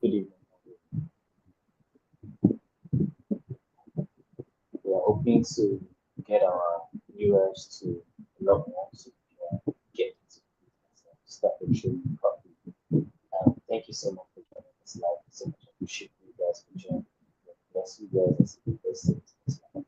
Good evening. We are hoping to get our viewers to log more so we can get into business and start showing profit. Thank you so much for joining this live. So much appreciate you guys for joining. Bless you guys as we invest into this live.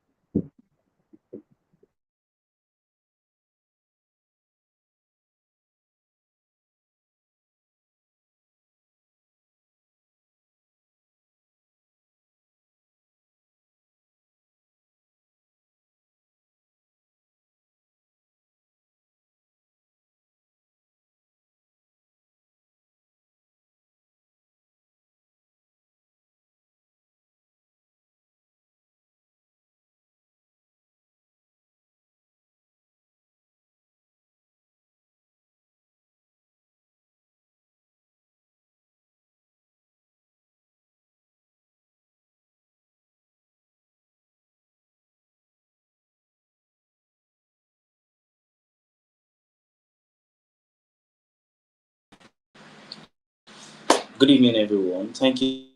Good evening, everyone. Thank you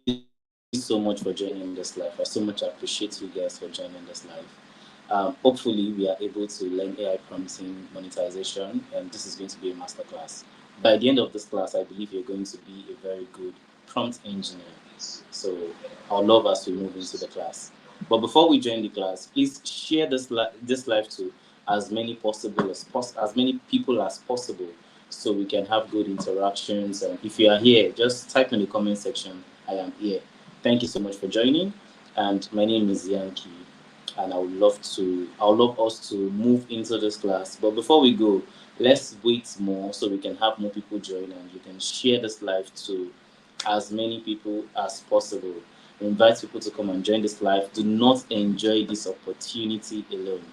so much for joining this live. I so much appreciate you guys for joining this live. Hopefully, we are able to learn AI prompting monetization, and this is going to be a masterclass. By the end of this class, I believe you're going to be a very good prompt engineer. So I'll love us to move into the class. But before we join the class, please share this live to as many as many people as possible, so we can have good interactions. And if you are here, just type in the comment section, "I am here." Thank you so much for joining. And my name is Yanky, and I would love us to move into this class. But before we go, let's wait more so we can have more people join and you can share this live to as many people as possible. Invite people to come and join this live. Do not enjoy this opportunity alone.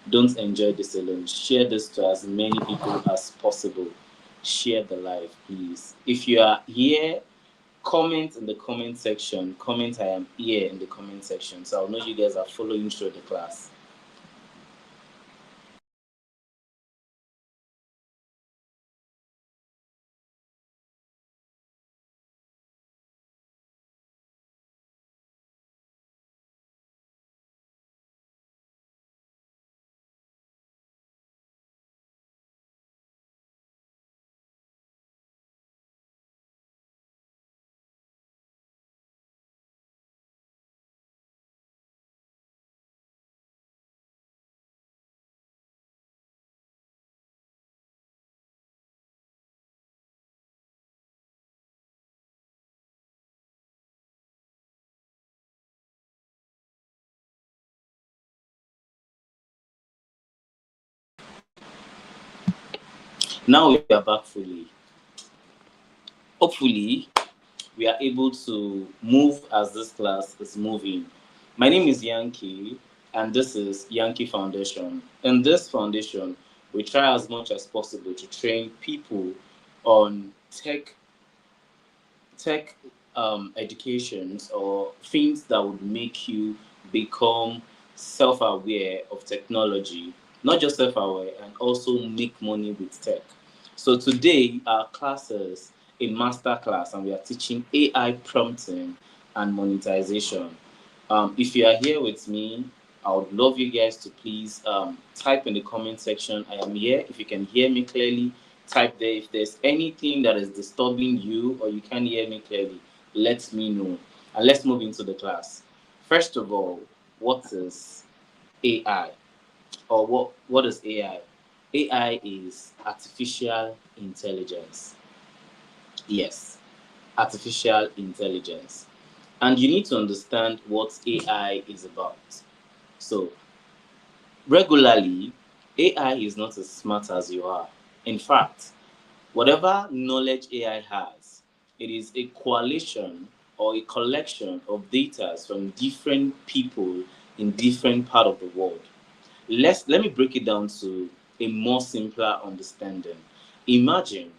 Don't enjoy this alone. Share this to as many people as possible. Share the live, please. If you are here, comment in the comment section. Comment "I am here" in the comment section, so I'll know you guys are following through the class. Now we are back fully. Hopefully, we are able to move as this class is moving. My name is Yanky, and this is Yanky Foundation. In this foundation, we try as much as possible to train people on tech educations or things that would make you become self-aware of technology, not just self-aware, and also make money with tech. So today our class is a master class, and we are teaching AI prompting and monetization. If you are here with me, I would love you guys to please type in the comment section, "I am here." If you can hear me clearly, type there. If there's anything that is disturbing you or you can't hear me clearly, let me know. And let's move into the class. First of all, what is AI? Or what is AI? AI is artificial intelligence. Yes, artificial intelligence. And you need to understand what AI is about. So, regularly, AI is not as smart as you are. In fact, whatever knowledge AI has, it is a coalition or a collection of data from different people in different part of the world. Let me break it down to a more simpler understanding. Imagine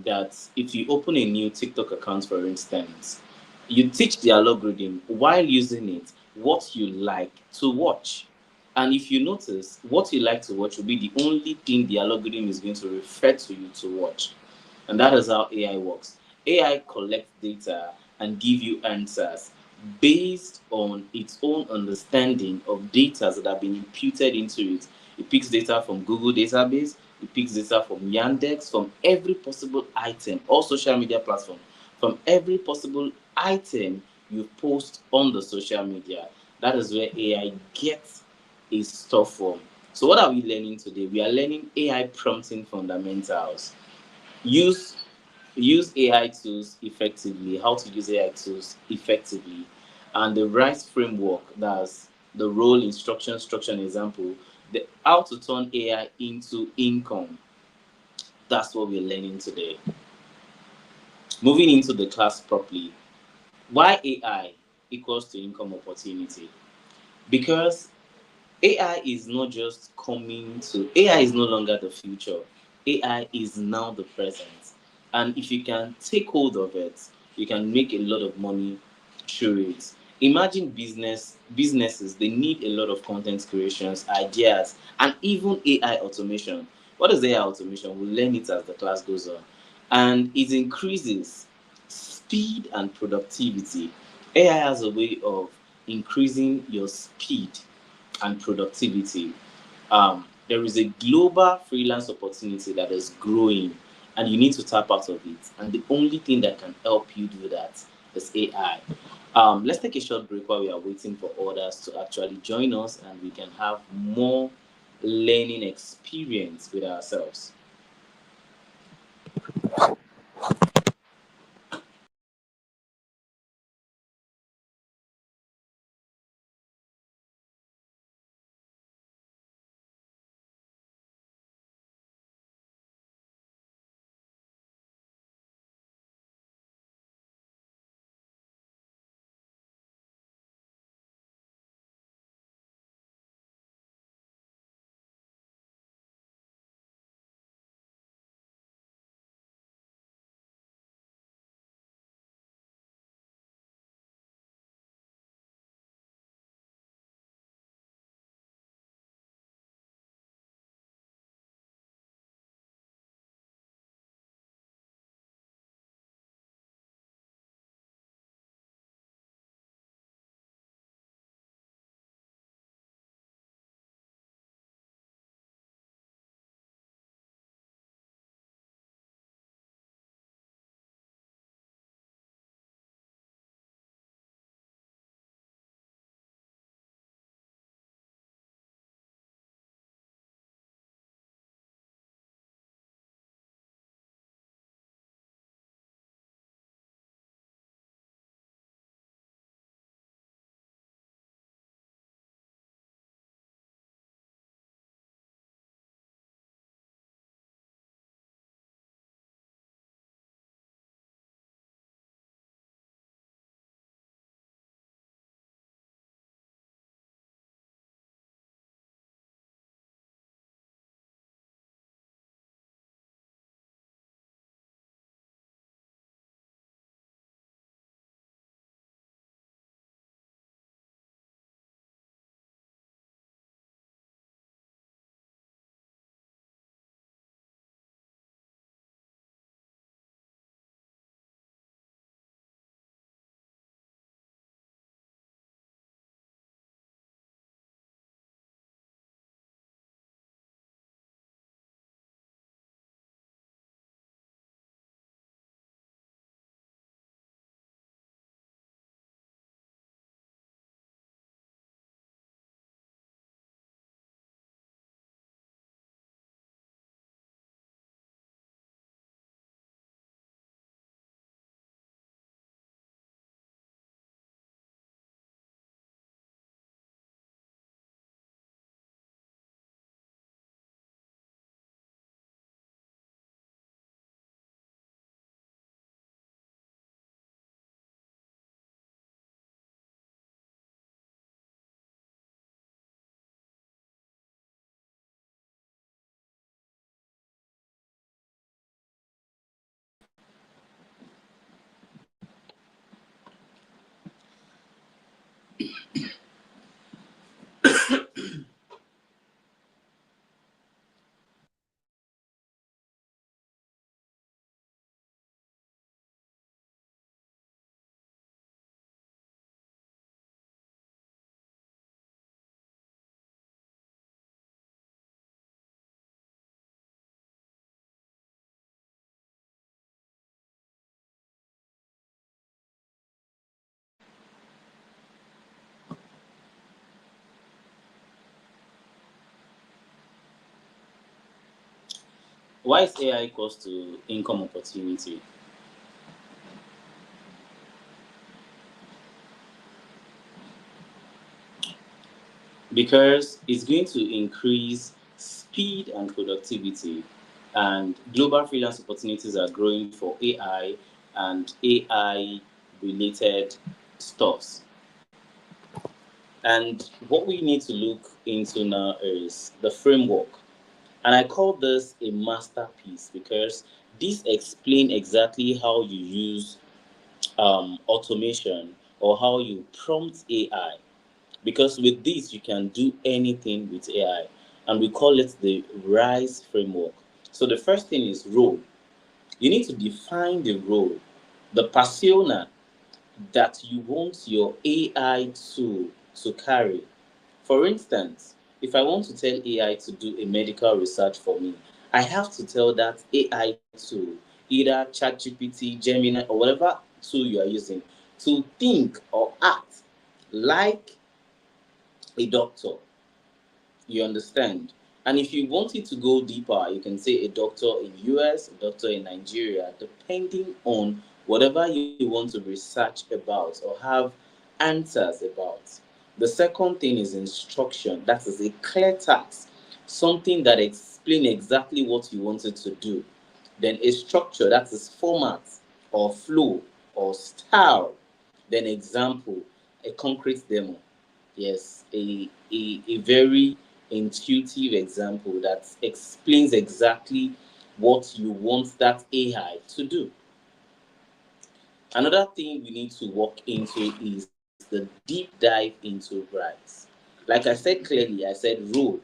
that if you open a new TikTok account, for instance, you teach the algorithm while using it what you like to watch. And if you notice, what you like to watch will be the only thing the algorithm is going to refer to you to watch. And that is how AI works. AI collects data and give you answers based on its own understanding of data that have been imputed into it. It picks data from Google database, it picks data from Yandex, from every possible item, or social media platform, from every possible item you post on the social media. That is where AI gets its stuff from. So what are we learning today? We are learning AI prompting fundamentals. Use use AI tools effectively, how to use AI tools effectively, and the RISE framework, that's the role, instruction, structure, and example, the how to turn AI into income. That's what we're learning today. Moving into the class properly. Why AI equals to income opportunity? Because AI is no longer the future. AI is now the present. And if you can take hold of it, you can make a lot of money through it. Imagine businesses, they need a lot of content creations, ideas, and even AI automation. What is AI automation? We'll learn it as the class goes on. And it increases speed and productivity. AI has a way of increasing your speed and productivity. There is a global freelance opportunity that is growing, and you need to tap out of it. And the only thing that can help you do that is AI. Let's take a short break while we are waiting for others to actually join us, and we can have more learning experience with ourselves. Why is AI equals to income opportunity? Because it's going to increase speed and productivity, and global freelance opportunities are growing for AI and AI related stuffs. And what we need to look into now is the framework. And I call this a masterpiece because this explains exactly how you use automation or how you prompt AI. Because with this, you can do anything with AI. And we call it the RISE framework. So the first thing is role. You need to define the role, the persona that you want your AI to carry. For instance, if I want to tell AI to do a medical research for me, I have to tell that AI tool, either ChatGPT, Gemini, or whatever tool you are using, to think or act like a doctor. You understand? And if you want it to go deeper, you can say a doctor in US, a doctor in Nigeria, depending on whatever you want to research about or have answers about. The second thing is instruction. That is a clear task, something that explains exactly what you wanted to do. Then a structure, that is format or flow or style. Then example, a concrete demo. Yes, a very intuitive example that explains exactly what you want that AI to do. Another thing we need to walk into is the deep dive into rights. Like I said clearly, I said role.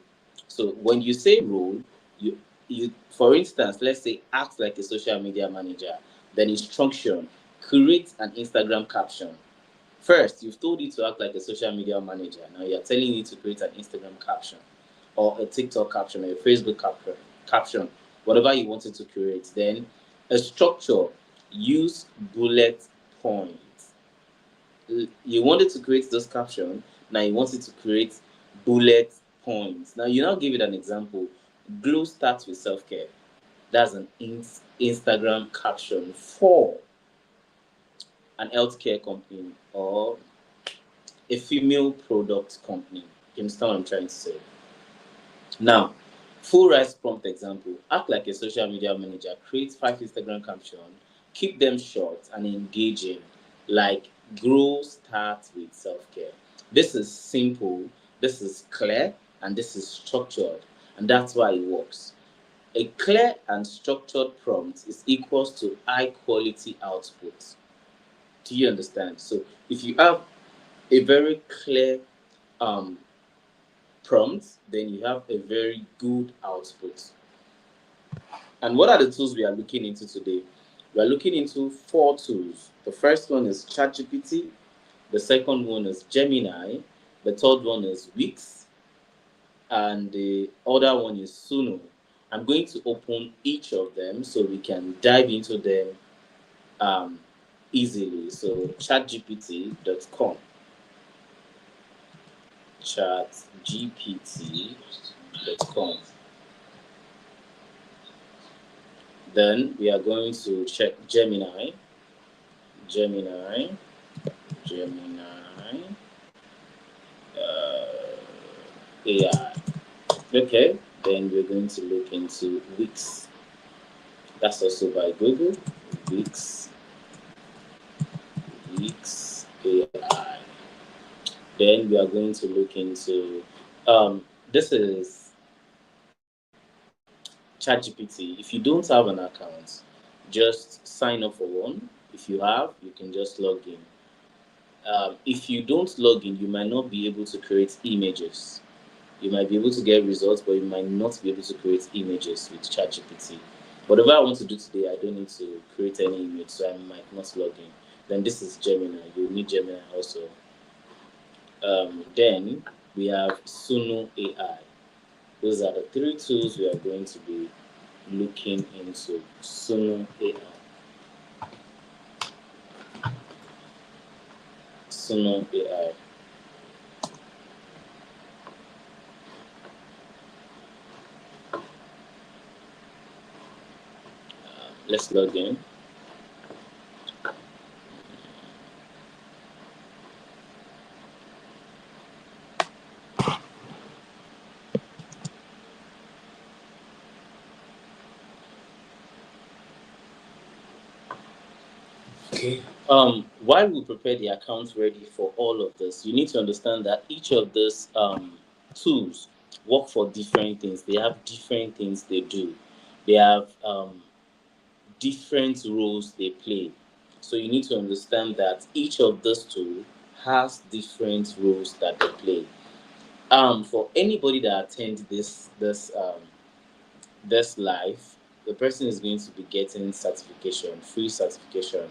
So when you say role, you for instance, let's say act like a social media manager, then instruction, create an Instagram caption. First, you've told it to act like a social media manager. Now you're telling it to create an Instagram caption or a TikTok caption or a Facebook caption, whatever you wanted to create. Then a structure, use bullet points. You wanted to create those caption, now you want it to create bullet points. Now you now give it an example. Glow starts with self-care. That's an Instagram caption for an healthcare company or a female product company. You understand what I'm trying to say? Now, full rice prompt example. Act like a social media manager. Create 5 Instagram captions. Keep them short and engaging. Like grow starts with self-care. This is simple, this is clear, and this is structured. And that's why it works. A clear and structured prompt is equals to high quality output. Do you understand? So if you have a very clear um, prompt, then you have a very good output. And what are the tools we are looking into today? We are looking into 4 tools. The first one is ChatGPT, the second one is Gemini, the third one is Wix, and the other one is Suno. I'm going to open each of them so we can dive into them um, easily. So chatgpt.com, chatgpt.com. Then we are going to check Gemini, Gemini, Gemini, AI. Okay, then we're going to look into Wix. That's also by Google. Wix, Wix AI. Then we are going to look into this is ChatGPT. If you don't have an account, just sign up for one. If you have, you can just log in. If you don't log in, you might not be able to create images. You might be able to get results, but you might not be able to create images with ChatGPT. Whatever I want to do today, I don't need to create any image, so I might not log in. Then this is Gemini. You need Gemini also. Then we have Suno AI. Those are the 3 tools we are going to be looking into. Suno AI. Suno AI. Let's log in. Okay. While we prepare the account ready for all of this, you need to understand that each of these tools work for different things. They have different things they do. They have different roles they play. So you need to understand that each of these tools has different roles that they play. For anybody that attend this live, the person is going to be getting certification, free certification,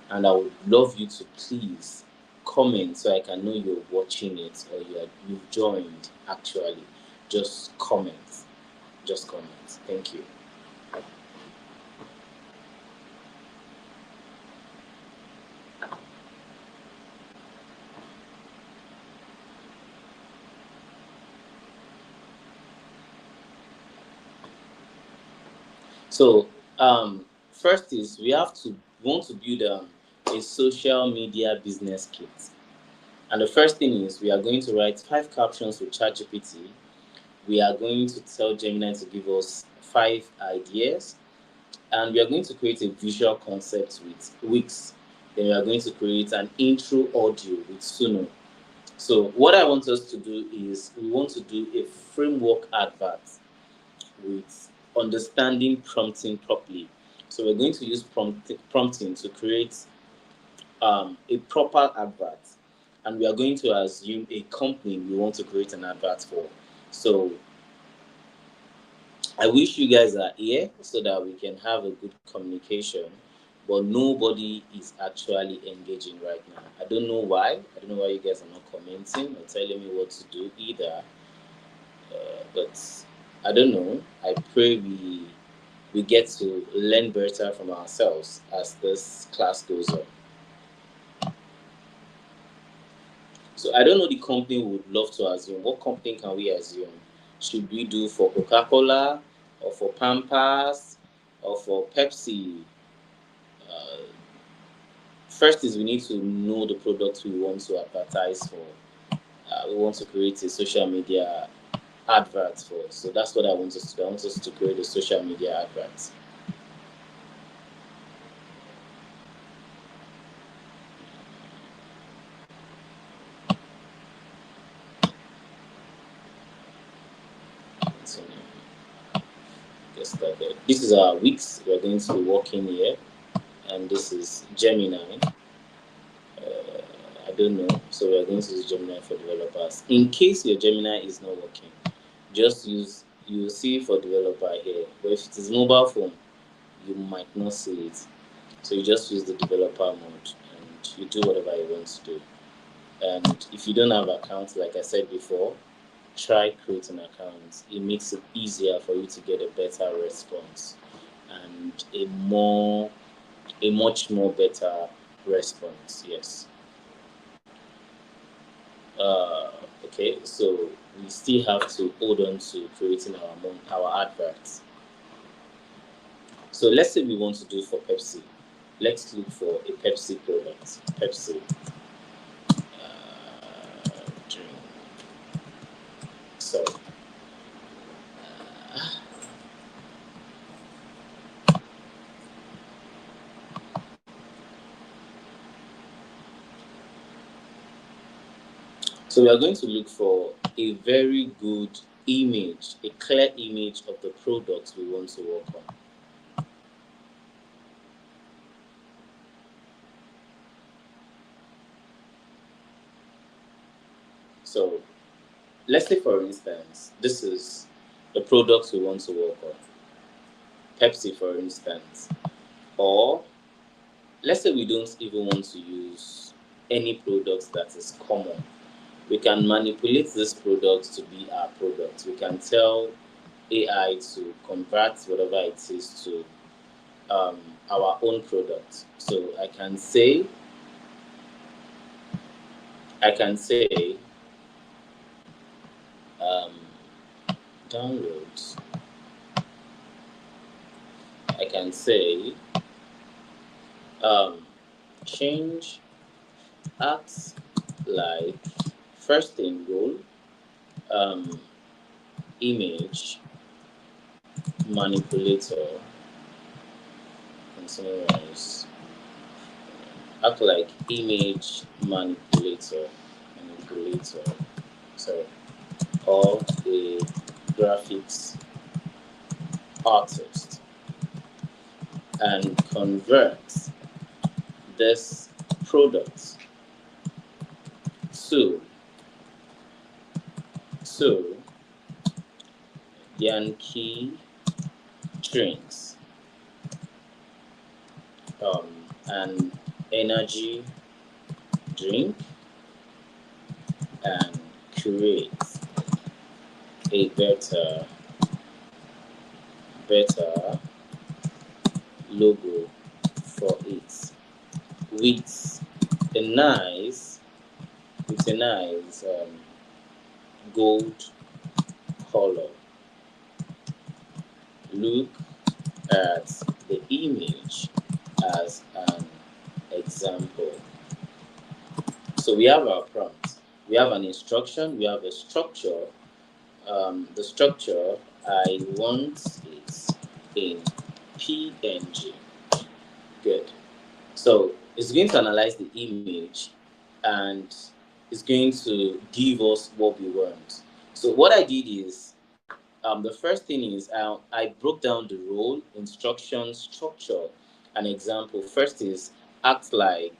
and I would love you to please comment so I can know you're watching it or you've joined. Actually, just comment. Just comment. Thank you. So, first is we want to build a social media business kit. And the first thing is we are going to write 5 captions with ChatGPT. We are going to tell Gemini to give us 5 ideas, and we are going to create a visual concept with Wix. Then we are going to create an intro audio with Suno. So what I want us to do is we want to do a framework advert with understanding prompting properly. So we're going to use prompting to create a proper advert, and we are going to assume a company we want to create an advert for. So I wish you guys are here so that we can have a good communication, but nobody is actually engaging right now. I don't know why. I don't know why you guys are not commenting or telling me what to do either. But I don't know. I pray we get to learn better from ourselves as this class goes on. So I don't know the company we would love to assume. What company can we assume? Should we do for Coca-Cola or for Pampers or for Pepsi? Uh, First is we need to know the product we want to advertise for. We want to create a social media advert for. So that's what I want us to do. I want us to create a social media advert. So get started. This is our weeks. We're going to be working here, and this is Gemini. I don't know. So we're going to use Gemini for developers. In case your Gemini is not working, just use, you will see for developer here. But if it is mobile phone, you might not see it. So you just use the developer mode and you do whatever you want to do. And if you don't have accounts, like I said before, try creating accounts. It makes it easier for you to get a better response and a much more better response. Yes. Uh, okay, so we still have to hold on to creating our adverts. So let's say we want to do for Pepsi. Let's look for a Pepsi product. Pepsi drink. So so we are going to look for a very good image, a clear image of the products we want to work on. So let's say, for instance, this is the products we want to work on. Pepsi, for instance. Or let's say we don't even want to use any products that is common. We can manipulate this product to be our product. We can tell AI to convert whatever it is to um, our own product. So I can say um, downloads. I can say Um, change acts like first thing role, um, image manipulator, and summarize. Act like image manipulator, sorry, or a graphics artist, and convert this product to to Yankee drinks, um, an energy drink, and create a better logo for it with a nice gold color. Look at the image as an example. So we have our prompt, we have an instruction, we have a structure. The structure, I want it in PNG. Good. So it's going to analyze the image and it's going to give us what we want. So what I did is, the first thing is I broke down the role, instruction, structure, an example. First is act like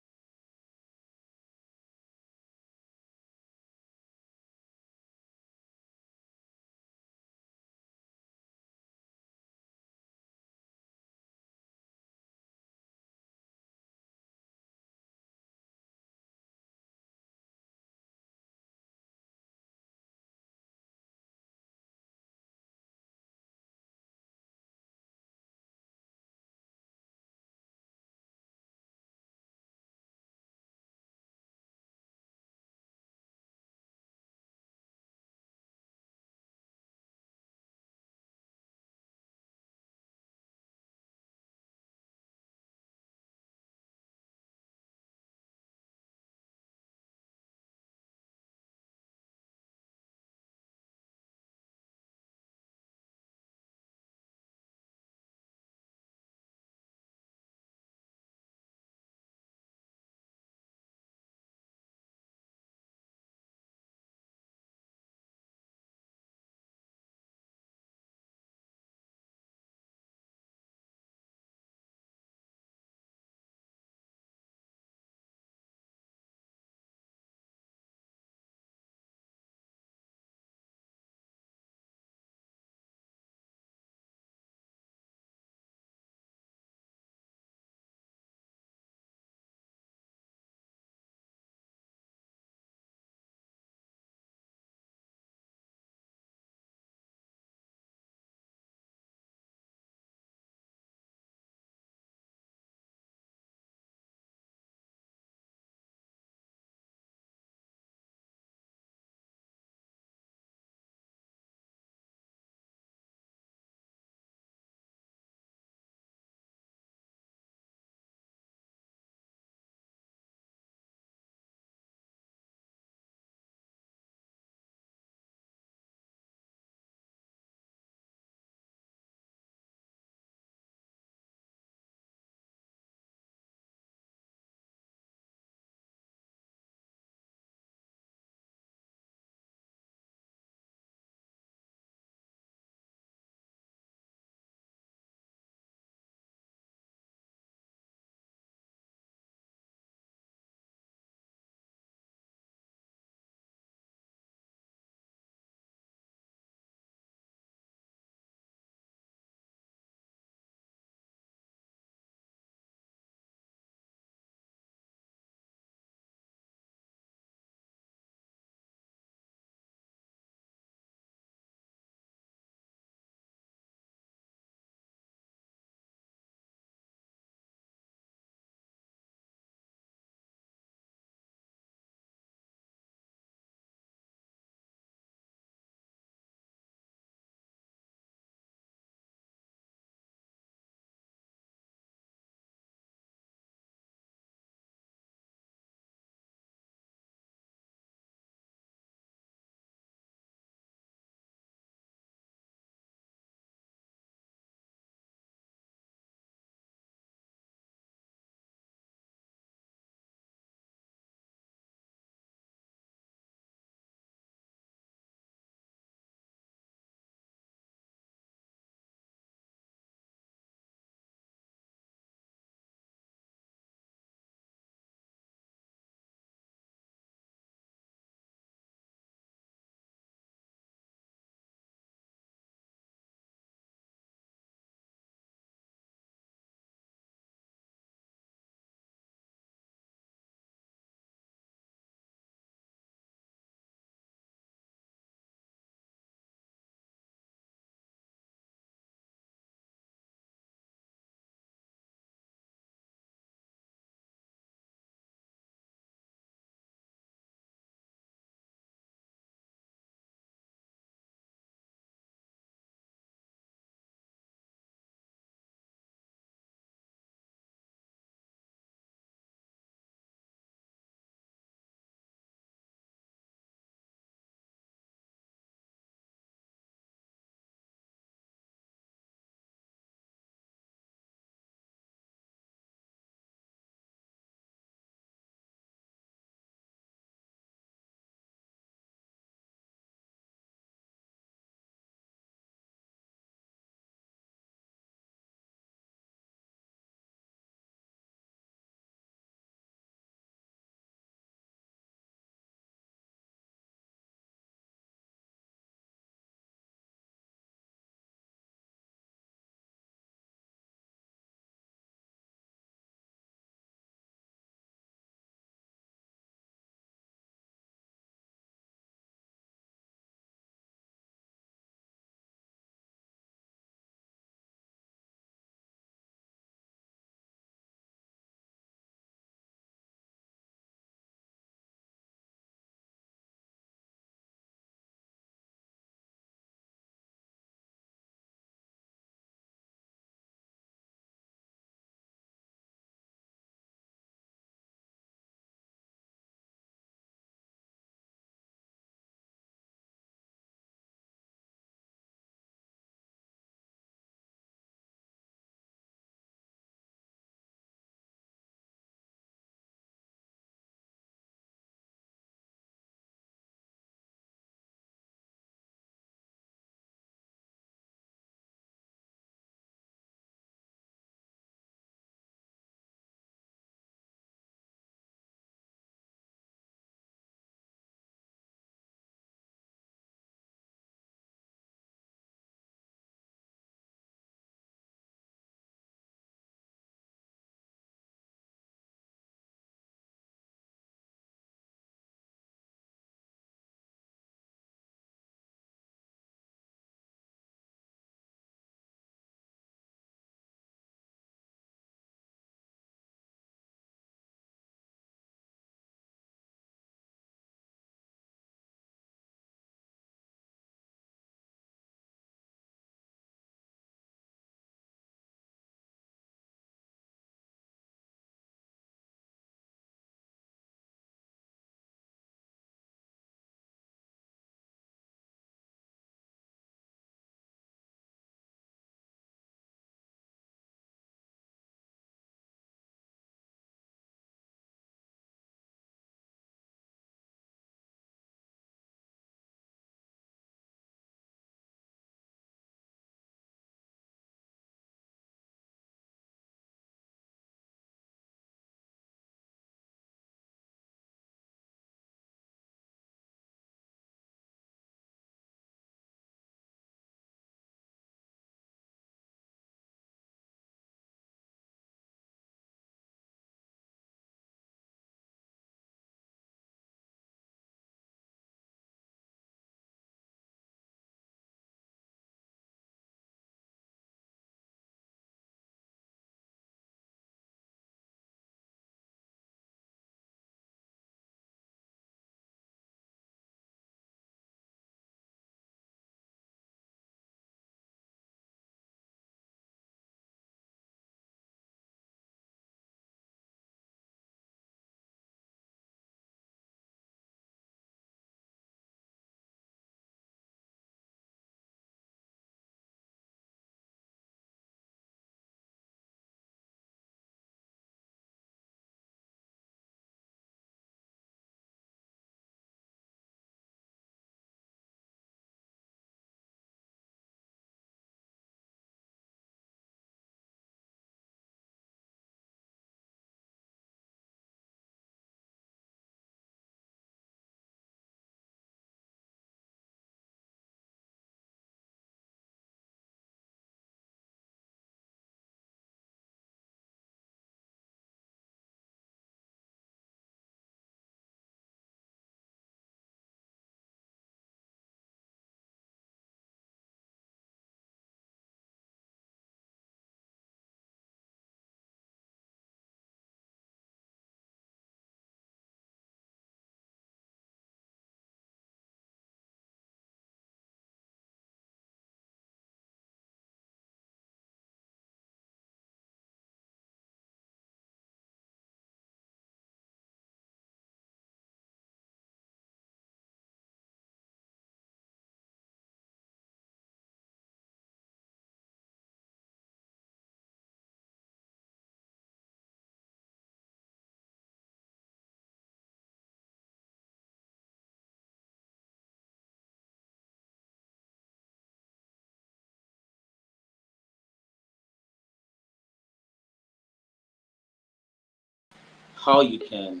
how you can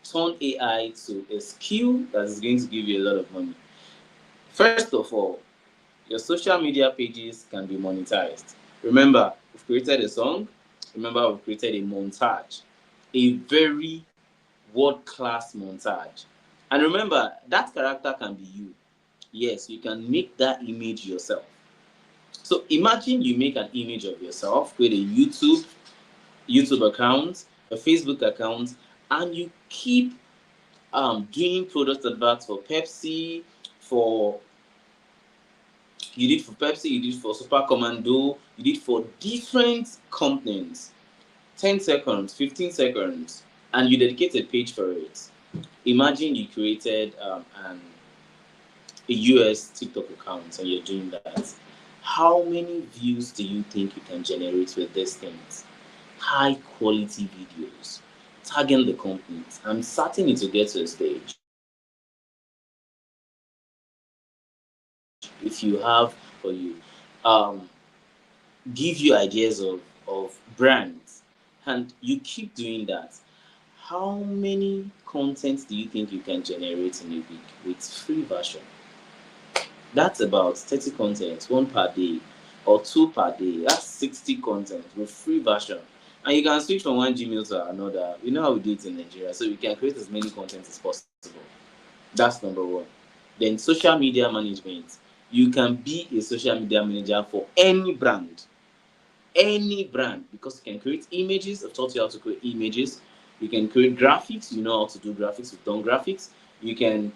turn AI to a skill that is going to give you a lot of money. First of all, your social media pages can be monetized. Remember, we've created a song. Remember, we've created a montage, a very world-class montage. And remember, that character can be you. Yes, you can make that image yourself. So imagine you make an image of yourself, create a YouTube account, a Facebook account, and you keep doing product adverts for Pepsi, for you did for Pepsi, you did for Super Commando, you did for different companies. 10 seconds, 15 seconds, and you dedicate a page for it. Imagine you created a US TikTok account and you're doing that. How many views do you think you can generate with these things? High quality videos, tagging the companies. I'm certain it will get to a stage. If you have for you, give you ideas of brands, and you keep doing that. How many contents do you think you can generate in a week with free version? That's about 30 contents, one per day or two per day. That's 60 content with free version. And you can switch from one Gmail to another. You know how we do it in Nigeria, so you can create as many content as possible. That's number one. Then social media management. You can be a social media manager for any brand. Any brand, because you can create images. I've taught you how to create images. You can create graphics. You know how to do graphics. We've done graphics. You can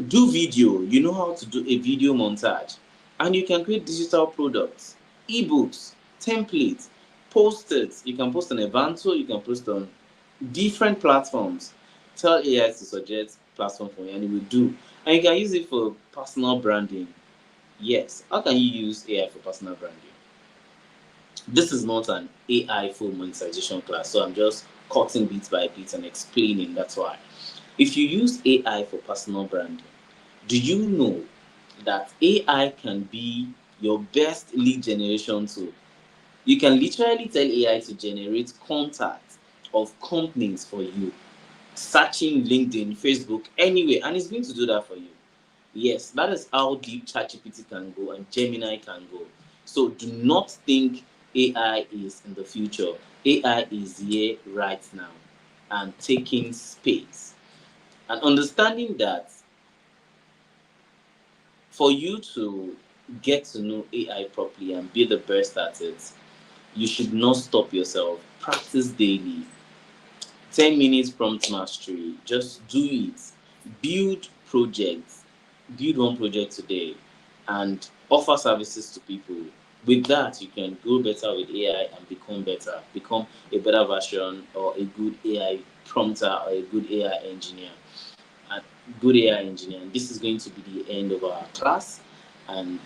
do video. You know how to do a video montage. And you can create digital products, ebooks, templates, post-its. You can post on Evanto. You can post on different platforms. Tell AI to suggest platform for you, and it will do. And you can use it for personal branding. Yes. How can you use AI for personal branding? This is not an AI full monetization class, so I'm just cutting bit by bit and explaining. That's why. If you use AI for personal branding, do you know that AI can be your best lead generation tool? You can literally tell AI to generate contacts of companies for you, searching LinkedIn, Facebook, anywhere, and it's going to do that for you. Yes, that is how deep ChatGPT can go and Gemini can go. So do not think AI is in the future. AI is here right now and taking space. And understanding that for you to get to know AI properly and be the best at it, you should not stop yourself. Practice daily. 10 minutes prompt mastery. Just do it. Build projects. Build one project today and offer services to people. With that, you can go better with AI and become better. Become a better version or a good AI prompter or a good AI engineer. A good AI engineer. And this is going to be the end of our class. And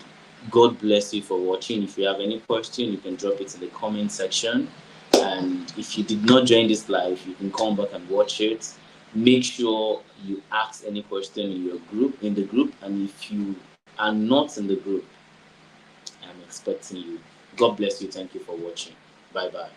God bless you for watching. If you have any question, you can drop it in the comment section. And if you did not join this live, you can come back and watch it. Make sure you ask any question in the group. And if you are not in the group, I'm expecting you. God bless you. Thank you for watching. Bye bye.